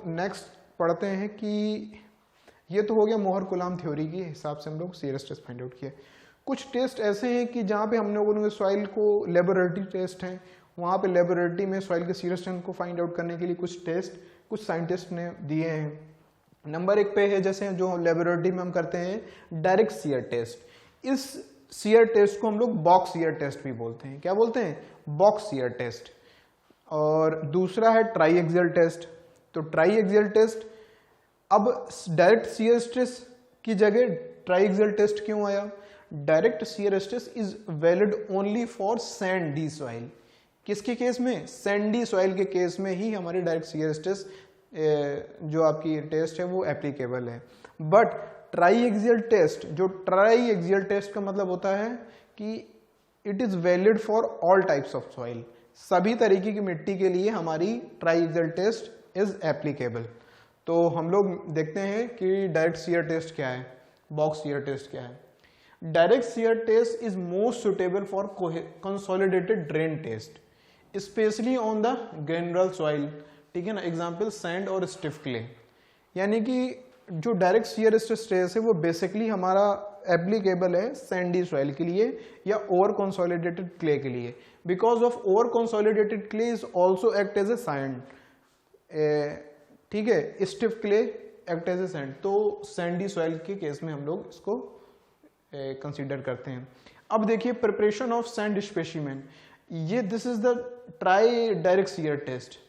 Next पढ़ते हैं कि ये तो हो गया मोहर कुलाम थ्योरी के हिसाब से हम लोग शियर स्ट्रेस फाइंड आउट किया। कुछ टेस्ट ऐसे हैं कि जहाँ पे हम लोगों ने सॉइल को लेबोरेटरी टेस्ट हैं, वहाँ पे लेबोरेटरी में सॉइल के शियर स्ट्रेंथ को फाइंड आउट करने के लिए कुछ टेस्ट कुछ साइंटिस्ट ने दिए हैं। नंबर 1 पे है जैसे जो लेबोरेटरी में हम करते हैं डायरेक्ट शियर टेस्ट। इस शियर टेस्ट को हम लोग बॉक्स शियर टेस्ट भी बोलते हैं। क्या बोलते हैं? Box shear test. और दूसरा है ट्राई एक्सियल टेस्ट। तो ट्राई एक्सियल टेस्ट, अब डायरेक्ट शियर स्ट्रेस की जगह ट्राई एक्सियल टेस्ट क्यों आया? Direct shear stress is valid only for sandy soil. किसके केस में? सैंडी सॉइल के केस में ही हमारी डायरेक्ट शियर स्ट्रेस जो आपकी टेस्ट है वो एप्लीकेबल है। बट ट्राई एक्सियल टेस्ट, जो ट्राई एक्सियल टेस्ट का मतलब होता है कि it is valid for all types of soil. सभी तरीके की मिट्टी के लिए हमारी triaxial test is applicable. तो हम लोग देखते हैं कि डायरेक्ट शियर टेस्ट क्या है, बॉक्स शियर टेस्ट क्या है। Direct shear test is most suitable for consolidated drain test, specially on the granular soil. ठीक है ना, एग्जाम्पल सैंड और स्टिफ क्ले। यानी कि जो डायरेक्ट शियर स्ट्रेस है वो बेसिकली हमारा एप्लीकेबल है सैंडी सॉइल के लिए या ओवर कंसोलिडेटेड क्ले के लिए, because of over consolidated clay is also act as a sand. ठीक है, stiff clay act as a sand. तो सैंडी सॉइल के केस में हम लोग इसको कंसीडर करते हैं। अब देखिए प्रिपरेशन ऑफ सैंड स्पेसिमेन, ये this is the try direct shear test.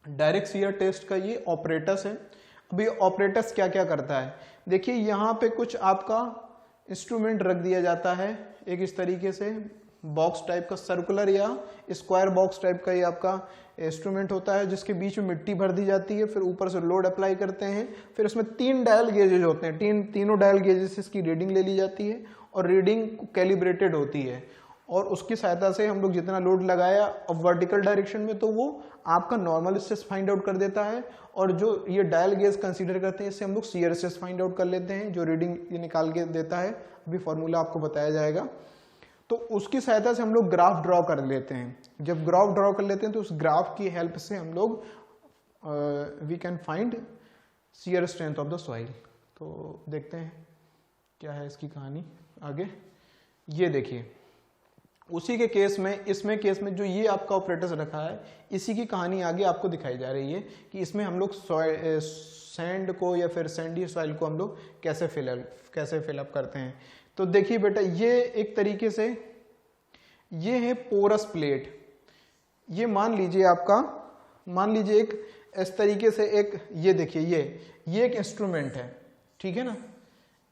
Direct shear test का ये ऑपरेटस है। अभी ऑपरेटस क्या क्या करता है देखिए, यहाँ पे कुछ आपका इंस्ट्रूमेंट रख दिया जाता है, एक इस तरीके से बॉक्स टाइप का सर्कुलर या स्क्वायर बॉक्स टाइप का ये आपका इंस्ट्रूमेंट होता है, जिसके बीच में मिट्टी भर दी जाती है, फिर ऊपर से लोड अप्लाई करते हैं, फिर उसमें 3 डायल गेजेज होते हैं, तीनों डायल गेजेस इसकी रीडिंग ले ली जाती है और रीडिंग कैलिब्रेटेड होती है, और उसकी सहायता से हम लोग जितना लोड लगाया अब वर्टिकल डायरेक्शन में तो वो आपका नॉर्मल स्ट्रेस फाइंड आउट कर देता है, और जो ये डायल गेज कंसीडर करते हैं इससे हम लोग शियर स्ट्रेस फाइंड आउट कर लेते हैं, जो रीडिंग ये निकाल के देता है। अभी फॉर्मूला आपको बताया जाएगा। तो उसकी सहायता से हम लोग ग्राफ ड्रॉ कर लेते हैं। जब ग्राफ ड्रॉ कर लेते हैं तो उस ग्राफ की हेल्प से हम लोग we can find shear strength of the soil. तो देखते हैं क्या है इसकी कहानी आगे। ये देखिए उसी के केस में, इसमें केस में जो ये आपका ऑपरेटर्स रखा है, इसी की कहानी आगे आपको दिखाई जा रही है कि इसमें हम लोग सैंड को या फिर सैंडी सॉइल को हम लोग कैसे फिलअप करते हैं। तो देखिए बेटा, ये एक तरीके से ये है पोरस प्लेट। ये मान लीजिए एक इस तरीके से एक, ये देखिए ये एक इंस्ट्रूमेंट है, ठीक है ना,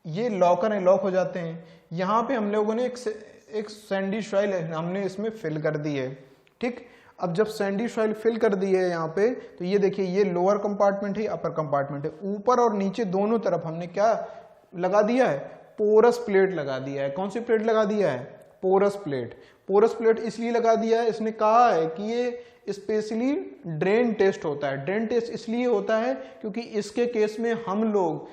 ये लॉकर है, लॉक हो जाते हैं। यहाँ पे हम लोगों ने एक सैंडी सॉइल हमने इसमें फिल कर दी है। ठीक, अब जब सैंडी सॉइल फिल कर दी है यहाँ पे, तो ये देखिए ये लोअर कंपार्टमेंट है, अपर कंपार्टमेंट है, ऊपर और नीचे दोनों तरफ हमने क्या लगा दिया है? पोरस प्लेट लगा दिया है। कौन सी प्लेट लगा दिया है? Porous plate. पोरस प्लेट इसलिए लगा दिया है, इसने कहा है कि ये स्पेशली ड्रेन टेस्ट होता है। ड्रेन टेस्ट इसलिए होता है क्योंकि इसके केस में हम लोग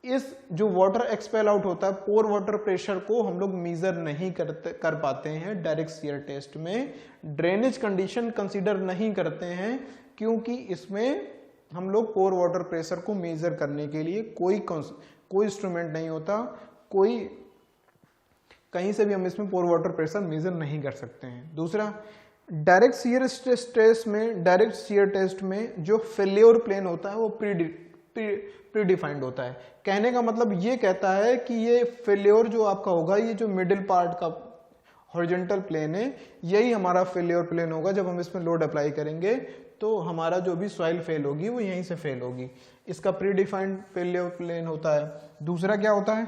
इस जो वाटर एक्सपेल आउट होता है, पोर वाटर प्रेशर को हम लोग मेजर नहीं कर पाते हैं डायरेक्ट शियर टेस्ट में। ड्रेनेज कंडीशन कंसीडर नहीं करते हैं क्योंकि इसमें हम लोग पोर वाटर प्रेशर को मेजर करने के लिए कोई इंस्ट्रूमेंट नहीं होता, कोई कहीं से भी हम इसमें पोर वाटर प्रेशर मेजर नहीं कर सकते हैं। दूसरा, डायरेक्ट शियर टेस्ट में, डायरेक्ट शियर टेस्ट में जो फेल्योर प्लेन होता है वो प्रीडिफाइंड होता है। कहने का मतलब ये कहता है कि ये फेल्योर जो आपका होगा, ये जो मिडिल पार्ट का हॉरिजॉन्टल प्लेन है, यही हमारा फेल्योर प्लेन होगा। जब हम इसमें लोड अप्लाई करेंगे तो हमारा जो भी सॉइल फेल होगी वो यहीं से फेल होगी। इसका प्रीडिफाइंड फेल्योर प्लेन होता है। दूसरा क्या होता है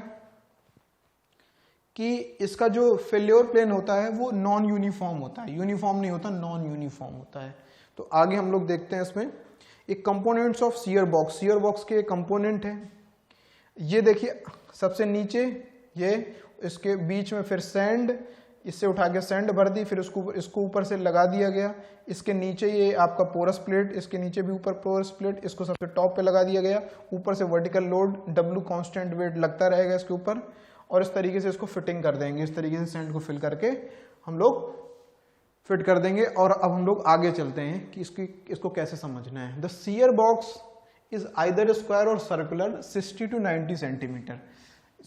कि इसका जो फेल्योर प्लेन होता है वो नॉन यूनिफॉर्म होता है, यूनिफॉर्म नहीं होता, नॉन यूनिफॉर्म होता है। तो आगे हम लोग देखते हैं इसमें एक components of shear box. Shear box के कंपोनेंट है, ये देखिए सबसे नीचे ये, इसके बीच में फिर सैंड, इससे उठा के सैंड भर दी, फिर इसको ऊपर से लगा दिया गया। इसके नीचे ये आपका पोरस प्लेट, इसके नीचे भी ऊपर पोरस प्लेट, इसको सबसे टॉप पे लगा दिया गया। ऊपर से vertical load W constant weight लगता रहेगा इसके ऊपर, और इस तरीके से इसको फिटिंग कर देंगे। इस तरीके से सैंड को फिल करके हम लोग फिट कर देंगे। और अब हम लोग आगे चलते हैं कि इसको कैसे समझना है। The shear box is either square और सर्कुलर 60 to 90 सेंटीमीटर।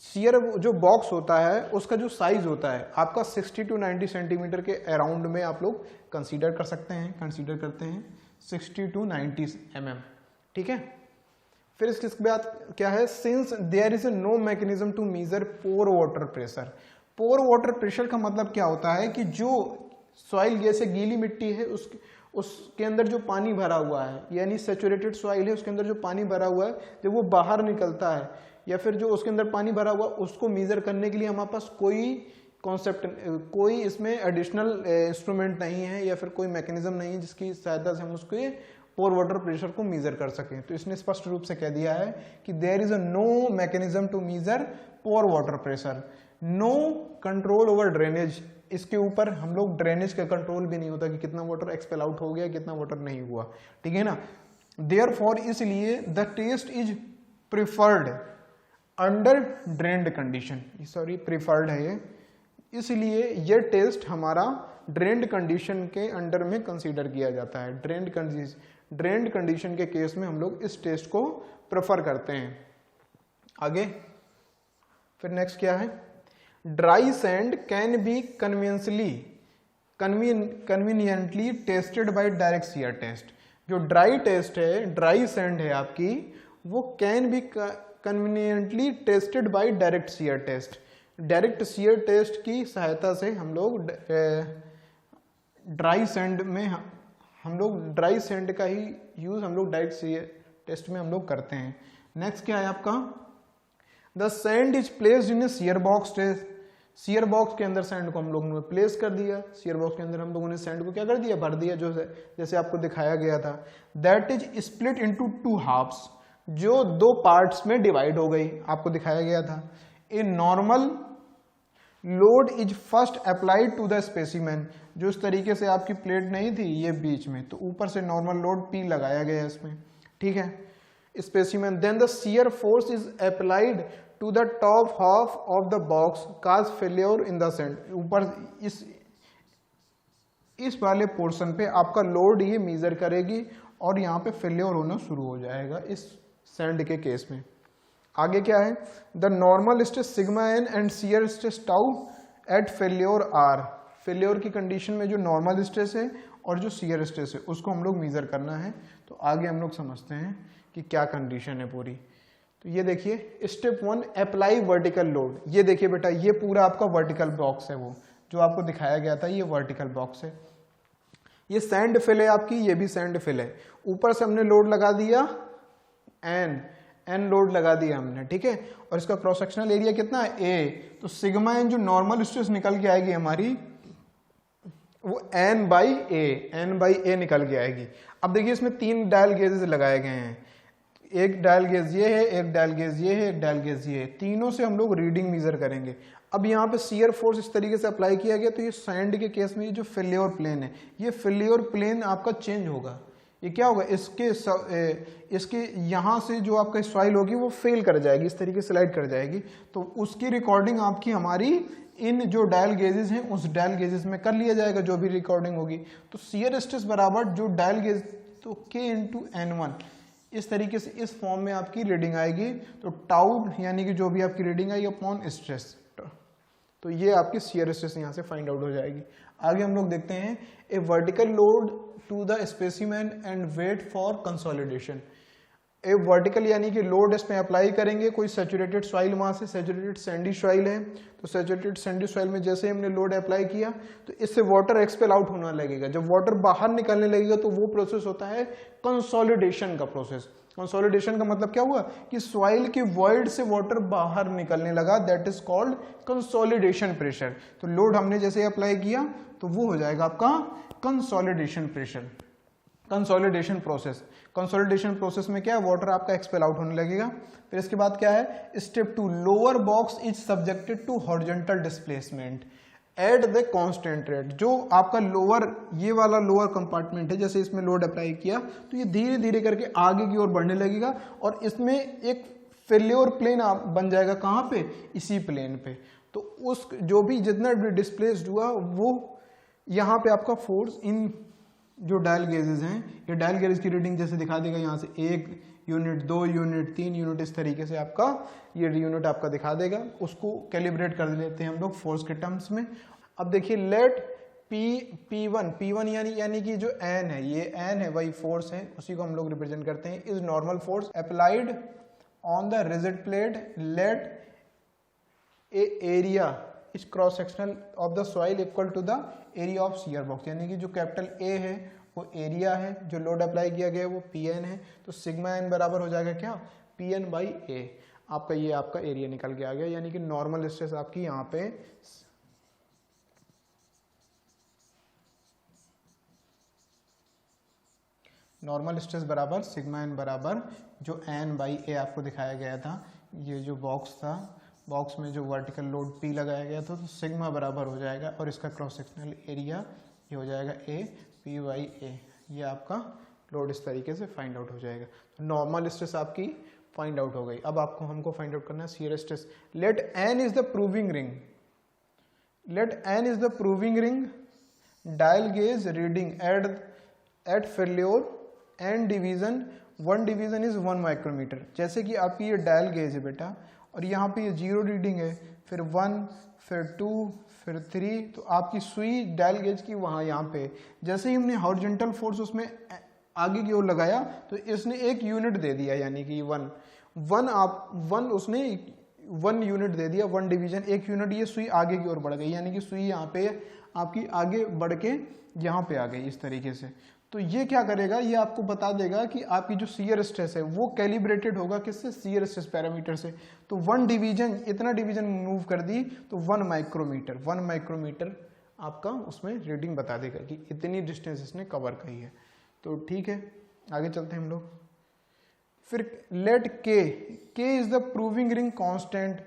शियर जो बॉक्स होता है उसका जो साइज होता है आपका 60 to 90 सेंटीमीटर के अराउंड में आप लोग कंसीडर कर सकते हैं, कंसीडर करते हैं 60 to 90 mm, ठीक है। फिर इसके बाद क्या है, since there is no mechanism to measure pore water pressure. Pore water pressure का मतलब क्या होता है कि जो सॉइल जैसे गीली मिट्टी है उसके अंदर जो पानी भरा हुआ है, यानी सैचुरेटेड सॉइल है, उसके अंदर जो पानी भरा हुआ है जब वो बाहर निकलता है या फिर जो उसके अंदर पानी भरा हुआ उसको मेजर करने के लिए हमारे पास कोई कॉन्सेप्ट, कोई इसमें एडिशनल इंस्ट्रूमेंट नहीं है या फिर कोई मैकेनिज्म नहीं है जिसकी सहायता से हम उसके पोर वाटर प्रेशर को मेजर कर सकें। तो इसने स्पष्ट रूप से कह दिया है कि there is a no mechanism to measure pore water pressure, no control over drainage. इसके ऊपर हम लोग ड्रेनेज का कंट्रोल भी नहीं होता कि कितना वाटर एक्सपेल आउट हो गया, कितना वाटर नहीं हुआ, ठीक है ना। देयरफॉर इसलिए the test is preferred under drained condition, sorry preferred है ये, इसलिए ये टेस्ट हमारा ड्रेन्ड कंडीशन के अंडर में कंसीडर किया जाता है। ड्रेन्ड कंडीशन के केस में हम लोग इस टेस्ट को प्रेफर करते हैं। आगे फिर नेक्स्ट क्या है, dry sand can be conveniently tested by direct shear test. जो ड्राई टेस्ट है, ड्राई सैंड है आपकी, वो can be conveniently tested by direct shear test. Direct shear test की सहायता से हम लोग ड्राई सैंड में हम लोग ड्राई सैंड का ही यूज हम लोग डायरेक्ट शियर टेस्ट में हम लोग करते हैं। नेक्स्ट क्या है आपका, the sand is placed in a shear box test. Shear box के अंदर सैंड को हम लोगों ने प्लेस कर दिया, शियर बॉक्स के अंदर हम लोगों ने सैंड को क्या कर दिया, भर दिया, जो जैसे आपको दिखाया गया था। That is split into 2 halfs, जो 2 पार्ट्स में डिवाइड हो गई, आपको दिखाया गया था। A normal load is first applied to the specimen. जो इस तरीके से आपकी प्लेट नहीं थी ये बीच में, तो ऊपर से नॉर्मल लोड P लगाया गया इसमें, ठीक है, specimen. Then the shear force is applied to the top half of the box cause failure in the sand. ऊपर इस वाले पोर्शन पे आपका लोड ये मेजर करेगी और यहाँ पे फेल्योर होना शुरू हो जाएगा इस सैंड के केस में। आगे क्या है, the normal stress sigma N and shear stress tau at failure are. Failure की कंडीशन में जो नॉर्मल स्ट्रेस है और जो शियर स्ट्रेस है उसको हम लोग मेजर करना है। तो आगे हम लोग समझते हैं कि क्या कंडीशन है पूरी। तो ये देखिए स्टेप 1 अप्लाई वर्टिकल लोड। ये देखिए बेटा, ये पूरा आपका वर्टिकल बॉक्स है, वो जो आपको दिखाया गया था, ये वर्टिकल बॉक्स है। ये सैंड फिल है आपकी, ये भी सैंड फिल है। ऊपर से हमने लोड लगा दिया एन लोड लगा दिया हमने, ठीक है। और इसका क्रॉस सेक्शनल एरिया कितना है, ए। तो सिग्मा एन जो नॉर्मल स्ट्रेस निकल के आएगी हमारी, वो एन बाई ए निकल के आएगी। अब देखिए इसमें 3 डायल गेजेस लगाए गए हैं, एक डायल गेज ये है, एक डायल गेज ये है, एक डायल गेज ये है। तीनों से हम लोग रीडिंग मेजर करेंगे। अब यहाँ पे शियर फोर्स इस तरीके से अप्लाई किया गया, तो ये सैंड के केस में ये जो फेल्योर प्लेन है, ये फेल्योर प्लेन आपका चेंज होगा। ये क्या होगा, इसके यहाँ से जो आपका सॉइल होगी वो फेल कर जाएगी, इस तरीके से स्लाइड कर जाएगी। तो उसकी रिकॉर्डिंग आपकी हमारी इन जो डायल गेजेस हैं उस डायल गेजेस में कर लिया जाएगा, जो भी रिकॉर्डिंग होगी। तो शियर स्ट्रेस बराबर जो डायल गेज, तो K इंटू N1, इस तरीके से इस फॉर्म में आपकी रीडिंग आएगी। तो टाउ यानी कि जो भी आपकी रीडिंग आई अपॉन स्ट्रेस, तो ये आपकी शियर स्ट्रेस यहाँ से फाइंड आउट हो जाएगी। आगे हम लोग देखते हैं a vertical load to the specimen and wait for consolidation. A vertical यानी कि लोड इसमें अप्लाई करेंगे, कोई सैचुरेटेड सॉइल, वहां से सैचुरेटेड सैंडी सॉइल है, तो सैचुरेटेड सैंडी सॉइल में जैसे हमने लोड अप्लाई किया तो इससे वाटर एक्सपेल आउट होने लगेगा। जब वाटर बाहर निकलने लगेगा तो वो प्रोसेस होता है कंसोलिडेशन का प्रोसेस। कंसोलिडेशन का मतलब क्या हुआ कि सॉइल के वॉइड से वाटर बाहर निकलने लगा, that is called consolidation pressure. तो लोड हमने जैसे अप्लाई किया तो वो हो जाएगा आपका consolidation pressure, consolidation process. Consolidation process में क्या है, वाटर आपका एक्सपेल आउट होने लगेगा। फिर इसके बाद क्या है, step 2 lower box is subjected to horizontal displacement at the constant rate. जो आपका लोअर, ये वाला लोअर कंपार्टमेंट है, जैसे इसमें लोड अप्लाई किया तो ये धीरे धीरे करके आगे की ओर बढ़ने लगेगा और इसमें एक फेल्योर प्लेन बन जाएगा। कहाँ पे, इसी प्लेन पे। तो उस जो भी जितना भी डिस्प्लेस्ड हुआ वो यहाँ पे आपका फोर्स इन जो डायल गेजेस हैं, ये डायल गेज की रीडिंग जैसे दिखा देगा यहाँ से 1 यूनिट, 2 यूनिट, 3 यूनिट, इस तरीके से आपका ये यूनिट आपका दिखा देगा। उसको कैलिब्रेट कर लेते हैं हम लोग फोर्स के टर्म्स में। अब देखिए लेट P1 यानी कि जो N है, ये N है, वही फोर्स है, उसी को हम लोग रिप्रेजेंट करते हैं, is normal force applied on the rigid plate, let a area is cross sectional of the soil equal to the area of shear box, यानी कि जो कैपिटल ए है वो एरिया है, जो लोड अप्लाई किया गया है वो Pn है, तो सिग्मा n बराबर हो जाएगा क्या, Pn बाई ए। आपका ये आपका एरिया निकल के आ गया, यानी कि नॉर्मल स्ट्रेस आपकी यहाँ पे नॉर्मल स्ट्रेस बराबर सिग्मा एन बराबर जो एन बाई ए आपको दिखाया गया था, ये जो बॉक्स था, बॉक्स में जो वर्टिकल लोड P लगाया गया था, तो सिग्मा बराबर हो जाएगा और इसका क्रॉस सेक्शनल एरिया ये हो जाएगा A P बाई ए। ये आपका लोड इस तरीके से फाइंड आउट हो जाएगा। तो नॉर्मल स्ट्रेस आपकी फाइंड आउट हो गई। अब आपको हमको फाइंड आउट करना है shear stress. Let N is the proving ring, let N is the proving ring, dial gauge reading at failure and division, 1 division is 1 micrometer. जैसे कि आपकी ये डायल गेज है बेटा, और यहाँ पे ये 0 रीडिंग है, फिर 1, फिर 2, फिर 3, तो आपकी सुई डायल गेज की वहाँ यहाँ पे, जैसे ही हमने हॉरिजॉन्टल फोर्स उसमें आगे की ओर लगाया तो इसने 1 यूनिट दे दिया, यानी कि 1 उसने 1 यूनिट दे दिया, 1 डिवीजन, 1 यूनिट, ये सुई आगे की ओर बढ़ गई, यानी कि सुई यहाँ पे आपकी आगे बढ़ के यहाँ पे आ गई इस तरीके से। तो ये क्या करेगा, ये आपको बता देगा कि आपकी जो शियर स्ट्रेस है वो कैलिब्रेटेड होगा किससे, शियर स्ट्रेस पैरामीटर से। तो 1 डिवीजन, इतना डिवीजन मूव कर दी तो 1 माइक्रोमीटर आपका उसमें रीडिंग बता देगा कि इतनी डिस्टेंस इसने कवर की है। तो ठीक है, आगे चलते हैं हम लोग। फिर लेट के is the proving ring constant.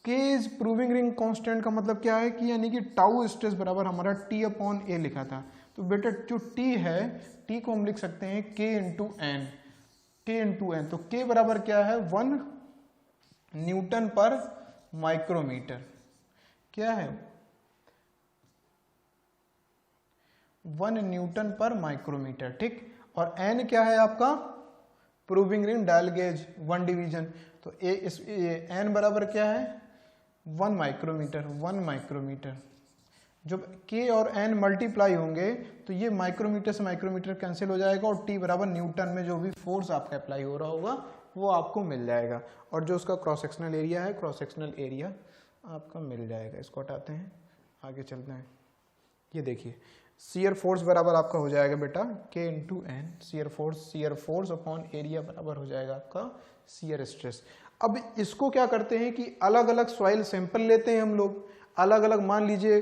के इज प्रूविंग रिंग कांस्टेंट का मतलब क्या है कि यानी कि टाउ स्ट्रेस बराबर हमारा T अपॉन ए लिखा था। तो बेटा जो T है, T को हम लिख सकते हैं K इंटू एन। तो K बराबर क्या है, 1 न्यूटन पर माइक्रोमीटर। क्या है, 1 न्यूटन पर माइक्रोमीटर, ठीक। और N क्या है आपका, proving ring dial gauge 1 division, तो N बराबर क्या है, 1 माइक्रोमीटर। जब K और N मल्टीप्लाई होंगे तो ये माइक्रोमीटर से माइक्रोमीटर कैंसिल हो जाएगा, और T बराबर न्यूटन में जो भी फोर्स आपका अप्लाई हो रहा होगा वो आपको मिल जाएगा, और जो उसका क्रॉस सेक्शनल एरिया है, क्रॉस सेक्शनल एरिया आपका मिल जाएगा। इसको हटाते हैं, आगे चलते हैं। ये देखिए शियर फोर्स बराबर आपका हो जाएगा बेटा K into N, shear force upon area बराबर हो जाएगा आपका शियर स्ट्रेस। अब इसको क्या करते हैं कि अलग अलग सॉइल सैंपल लेते हैं हम लोग, अलग अलग, मान लीजिए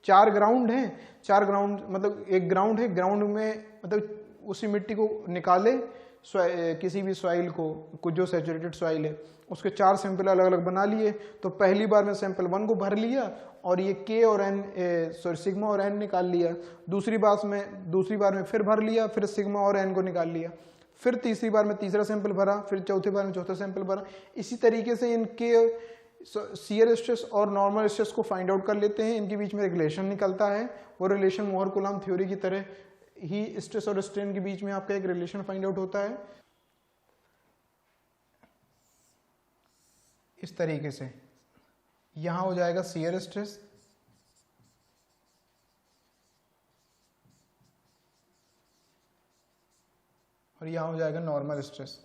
4 ग्राउंड हैं, 4 ग्राउंड मतलब एक ग्राउंड है, ग्राउंड में मतलब उसी मिट्टी को निकाले, किसी भी सॉइल को जो सैचुरेटेड सॉइल है उसके 4 सैंपल अलग अलग बना लिए। तो पहली बार में सैंपल 1 को भर लिया और ये K और N सिग्मा और N निकाल लिया, दूसरी बार में फिर भर लिया, फिर सिग्मा और N को निकाल लिया, फिर तीसरी बार में तीसरा सैंपल भरा, फिर चौथी बार में चौथा सैंपल भरा। इसी तरीके से इनके शियर स्ट्रेस और नॉर्मल स्ट्रेस को फाइंड आउट कर लेते हैं, इनके बीच में एक रिलेशन निकलता है, वो रिलेशन मोहर कुलाम थ्योरी की तरह ही स्ट्रेस और स्ट्रेन के बीच में आपका एक रिलेशन फाइंड आउट होता है इस तरीके से। यहां हो जाएगा शियर स्ट्रेस, और यहां हो जाएगा नॉर्मल स्ट्रेस।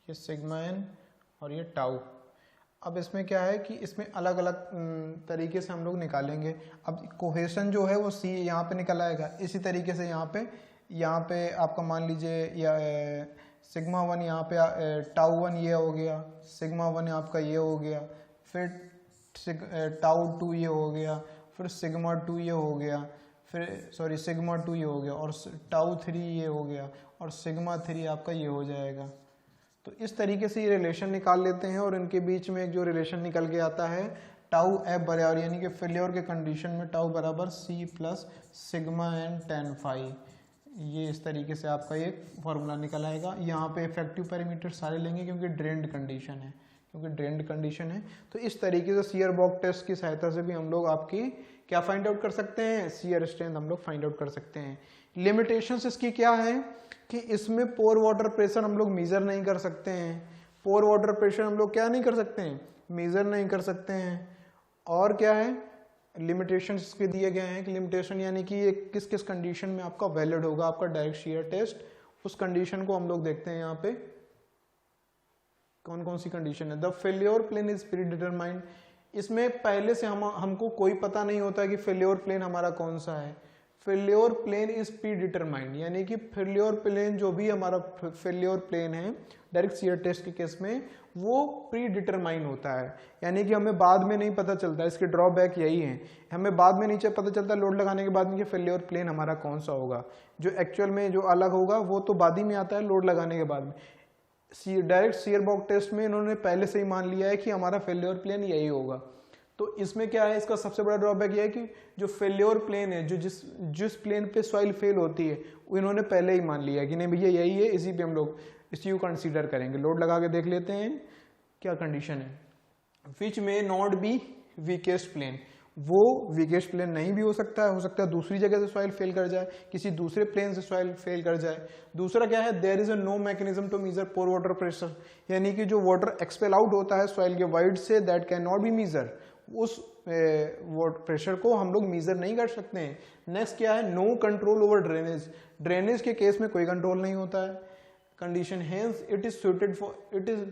ये सिग्मा एन और ये टाउ। अब इसमें क्या है कि इसमें अलग अलग तरीके से हम लोग निकालेंगे। अब कोहेशन जो है वो सी यहाँ पे निकल आएगा, इसी तरीके से यहाँ पे आपका मान लीजिए या सिग्मा 1 यहाँ पे टाउ 1 ये हो गया, सिग्मा 1 आपका ये हो गया, फिर टाउ 2 ये हो गया, फिर सिग्मा 2 ये हो गया, फिर सिग्मा 2 ये हो गया, और टाउ 3 ये हो गया, और सिग्मा 3 आपका ये हो जाएगा। तो इस तरीके से ये रिलेशन निकाल लेते हैं, और इनके बीच में एक जो रिलेशन निकल के आता है टाउ एफ बराबर, यानी कि फेल्योर के कंडीशन में टाउ बराबर C plus sigma N tan phi, ये इस तरीके से आपका एक फॉर्मूला निकल आएगा। यहाँ पे इफेक्टिव पैरामीटर सारे लेंगे क्योंकि ड्रेन्ड कंडीशन है, तो इस तरीके से शियर बॉक्स टेस्ट की सहायता से भी हम लोग आपकी क्या फाइंड आउट कर सकते हैं, शियर स्ट्रेंथ हम लोग फाइंड आउट कर सकते हैं। लिमिटेशंस इसकी क्या है कि इसमें पोर वाटर प्रेशर हम लोग मेजर नहीं कर सकते हैं, पोर वाटर प्रेशर हम लोग क्या नहीं कर सकते हैं, मेजर नहीं कर सकते हैं। और क्या है, लिमिटेशन इसके दिए गए हैं कि लिमिटेशन यानी कि ये किस किस कंडीशन में आपका वैलिड होगा आपका डायरेक्ट शियर टेस्ट, उस कंडीशन को हम लोग देखते हैं यहाँ पे कौन कौन सी कंडीशन है। The failure plane is predetermined, इसमें पहले से हमको कोई पता नहीं होता कि फेल्योर प्लेन हमारा कौन सा है। Failure plane is predetermined यानी कि फेल्योर प्लेन जो भी हमारा फेल्योर प्लेन है डायरेक्ट शियर टेस्ट के केस में वो प्री डिटरमाइन होता है, यानी कि हमें बाद में नहीं पता चलता। इसके ड्रॉबैक यही है, हमें बाद में नीचे पता चलता लोड लगाने के बाद में कि फेल्योर प्लेन हमारा कौन सा होगा, जो एक्चुअल में जो अलग होगा वो तो बाद ही में आता है लोड लगाने के बाद में। डायरेक्ट शियर बॉक्स टेस्ट में इन्होंने पहले से ही मान लिया है कि हमारा फेल्योर प्लेन यही होगा। तो इसमें क्या है, इसका सबसे बड़ा ड्रॉबैक यह है कि जो फेल्योर प्लेन है, जो जिस प्लेन पे सॉइल फेल होती है वो इन्होंने पहले ही मान लिया है कि नहीं भैया यही है, इसी पे हम लोग इसी को कंसीडर करेंगे। लोड लगा के देख लेते हैं क्या कंडीशन है। विच में नॉट बी वीकेस्ट प्लेन, वो वीकेस्ट प्लेन नहीं भी हो सकता है दूसरी जगह से सॉइल फेल कर जाए, किसी दूसरे प्लेन से सॉइल फेल कर जाए। दूसरा क्या है, there is a no mechanism to measure pore water pressure, यानी कि जो वाटर एक्सपेल आउट होता है सॉइल के वाइड से that can not be measure, उस वाटर प्रेशर को हम लोग मेजर नहीं कर सकते हैं। नेक्स्ट क्या है, no control over drainage, drainage के केस में कोई कंट्रोल नहीं होता है। Condition hence it is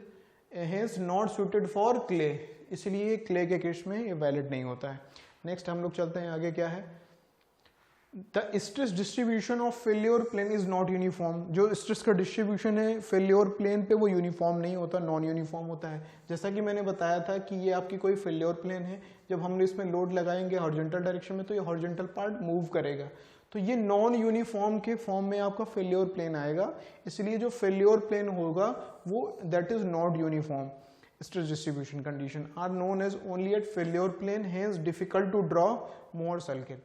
hence not suited for clay, इसलिए क्ले के केस में ये वैलिड नहीं होता है। नेक्स्ट हम लोग चलते हैं आगे, क्या है, the stress distribution of failure plane is not uniform, जो स्ट्रेस का डिस्ट्रीब्यूशन है फेल्योर प्लेन पे वो यूनिफॉर्म नहीं होता, नॉन यूनिफॉर्म होता है। जैसा कि मैंने बताया था कि ये आपकी कोई फेल्योर प्लेन है, जब हम इसमें लोड लगाएंगे हॉरिजॉन्टल डायरेक्शन में तो ये हॉरिजॉन्टल पार्ट मूव करेगा, तो ये नॉन यूनिफॉर्म के फॉर्म में आपका फेल्योर प्लेन आएगा, इसलिए जो फेल्योर प्लेन होगा वो that is not uniform. Stress distribution condition are known as only at failure plane, hence difficult to draw Mohr circle.